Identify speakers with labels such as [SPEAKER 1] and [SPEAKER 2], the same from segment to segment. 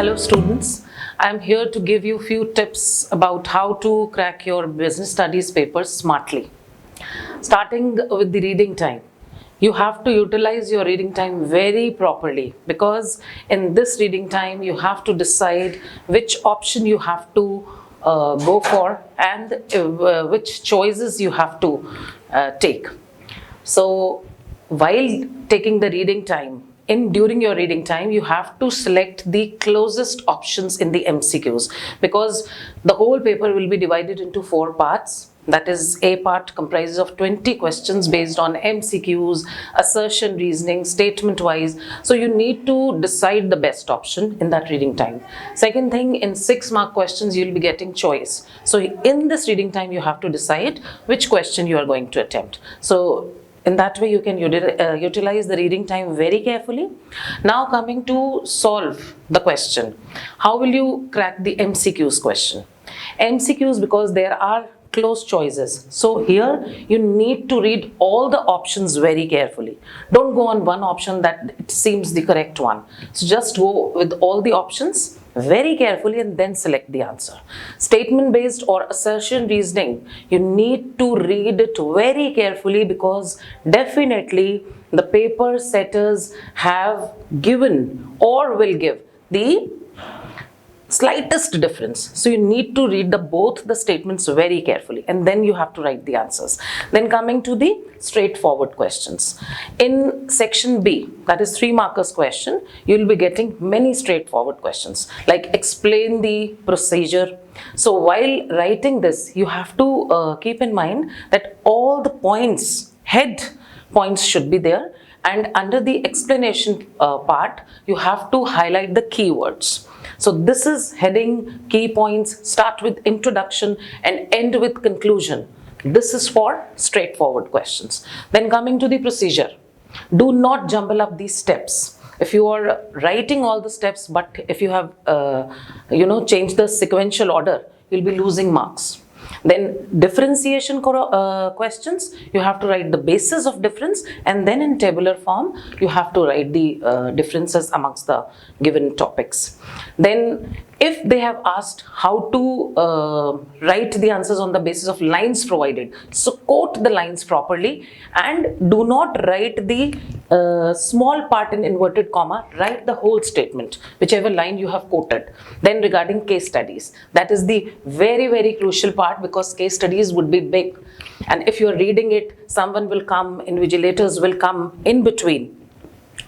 [SPEAKER 1] Hello students, I am here to give you a few tips about how to crack your business studies papers smartly. Starting with the reading time. You have to utilize your reading time very properly because in this reading time you have to decide which option you have to go for and which choices you have to take. So while taking the reading time, during your reading time, you have to select the closest options in the MCQs because the whole paper will be divided into 4 parts. That is, A part comprises of 20 questions based on MCQs, assertion, reasoning, statement wise. So you need to decide the best option in that reading time. Second thing, in 6-mark questions, you'll be getting choice. So in this reading time, you have to decide which question you are going to attempt. So in that way, you can utilize the reading time very carefully. Now coming to solve the question. How will you crack the MCQs question? MCQs, because there are close choices. So here you need to read all the options very carefully. Don't go on one option that it seems the correct one. So just go with all the options very carefully and then select the answer. Statement based or assertion reasoning, you need to read it very carefully because definitely the paper setters have given or will give the slightest difference. So you need to read both the statements very carefully and then you have to write the answers. Then coming to the straightforward questions. In section B, that is 3 markers question, you will be getting many straightforward questions like explain the procedure. So while writing this, you have to keep in mind that all the points, head points should be there, and under the explanation part, you have to highlight the keywords. So this is heading, key points, start with introduction and end with conclusion. This is for straightforward questions. Then coming to the procedure. Do not jumble up these steps. If you are writing all the steps, but if you have changed the sequential order, you'll be losing marks. Then differentiation questions, you have to write the basis of difference, and then in tabular form you have to write the differences amongst the given topics. Then if they have asked how to write the answers on the basis of lines provided, so quote the lines properly and do not write the small part in inverted comma, write the whole statement, whichever line you have quoted. Then regarding case studies, that is the very crucial part because case studies would be big, and if you are reading it, someone will come, invigilators will come in between.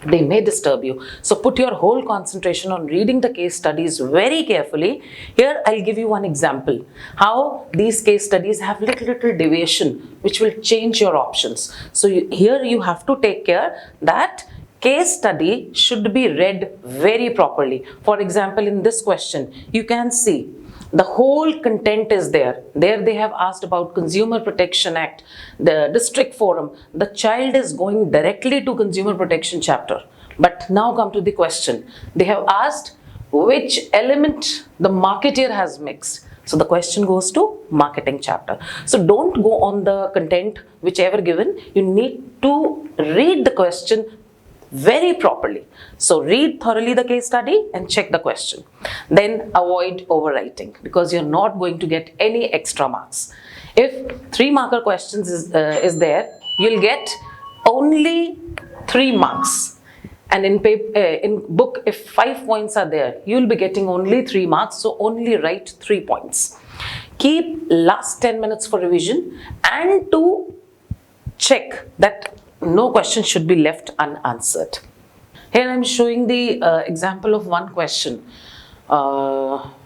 [SPEAKER 1] They may disturb you. So put your whole concentration on reading the case studies very carefully. Here I'll give you one example how these case studies have little deviation which will change your options. So here you have to take care that case study should be read very properly. For example, in this question, you can see the whole content is there. There they have asked about Consumer Protection Act, the district forum. The child is going directly to Consumer Protection chapter. But now come to the question. They have asked which element the marketeer has mixed. So the question goes to marketing chapter. So don't go on the content whichever given. You need to read the question very properly. So read thoroughly the case study and check the question. Then avoid overwriting because you're not going to get any extra marks. If 3 marker questions is there, you'll get only 3 marks. And in book, if 5 points are there, you'll be getting only 3 marks. So only write 3 points. Keep last 10 minutes for revision and to check that no question should be left unanswered. Here I am showing the example of one question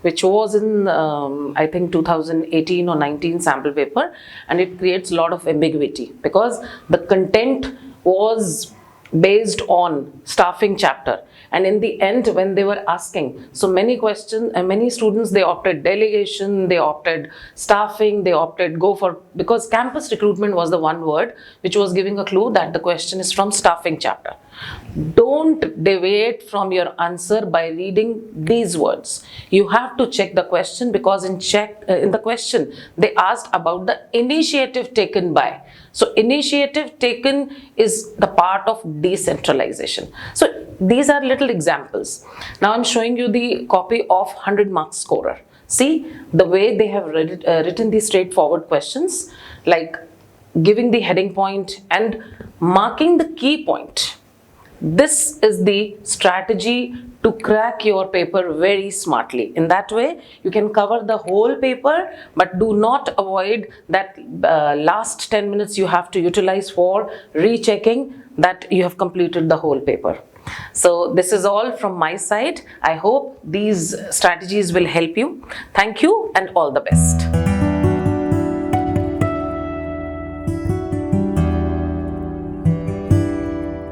[SPEAKER 1] which was in I think 2018 or 19 sample paper, and it creates a lot of ambiguity because the content was based on staffing chapter, and in the end when they were asking so many questions and many students, they opted delegation, they opted staffing, they opted go for, because campus recruitment was the one word which was giving a clue that the question is from staffing chapter. Don't deviate from your answer by reading these words. You have to check the question, because in the question they asked about the initiative taken by. So initiative taken is the part of decentralization. So these are little examples. Now I'm showing you the copy of 100 mark scorer. See the way they have written these straightforward questions, like giving the heading point and marking the key point. This is the strategy to crack your paper very smartly. In that way, you can cover the whole paper, but do not avoid that last 10 minutes you have to utilize for rechecking that you have completed the whole paper. So this is all from my side. I hope these strategies will help you. Thank you and all the best.